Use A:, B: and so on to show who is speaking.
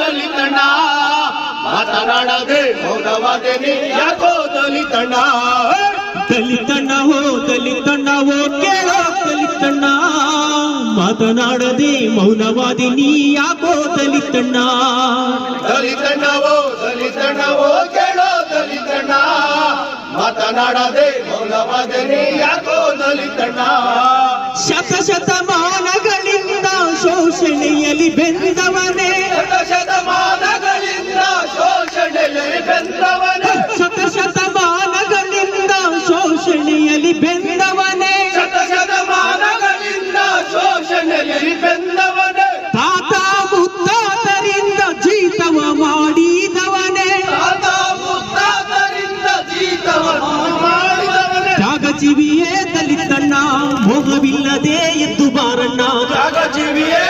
A: ದಲಿತಣ್ಣ ಮಾತನಾಡದೆ ಮೌನವಾದೆ ನೀ ಯಾಕೋ ದಲಿತಣ್ಣ
B: ದಲಿತಣ್ಣವೋ ಕೇಳೋ ದಲಿತಣ್ಣ ಮಾತನಾಡದೆ ಮೌನವಾದಿ ನೀ ಯಾಕೋ ದಲಿತಣ್ಣ
A: ದಲಿತಣ್ಣವೋ ಕೇಳೋ ದಲಿತಣ್ಣ ಮಾತನಾಡದೆ ಮೌನವಾದೆ ನೀ ಯಾಕೋ ದಲಿತಣ್ಣ
B: ಶತಮಾನಗಳಿಂದ ಶೋಷಣೆಯಲ್ಲಿ ಬೆಂದವನೇ
A: ಶತಮಾನಗಳಿಂದ ಶೋಷಣೆಯಲ್ಲಿ ಬೆಂದವನೇ
B: ಶತಮಾನಗಳಿಂದ ಶೋಷಣೆಯಲ್ಲಿ ಬೆಂದವನೇ
A: ಶತಮಾನಗಳಿಂದ ಶೋಷಣೆಯಲ್ಲಿ ಬೆಂದವನೇ
B: ತಾತ ಮುತ್ತಾತರಿಂದ ಜೀತವ ಮಾಡಿದವನೇ
A: ತ್ಯಾಗಜೀವಿಯೇ
B: ದಲಿತಣ್ಣ ಮೋಹವಿಲ್ಲದೆ ಎದ್ದು ಬಾರಣ್ಣ
A: ತ್ಯಾಗಜೀವಿಯೇ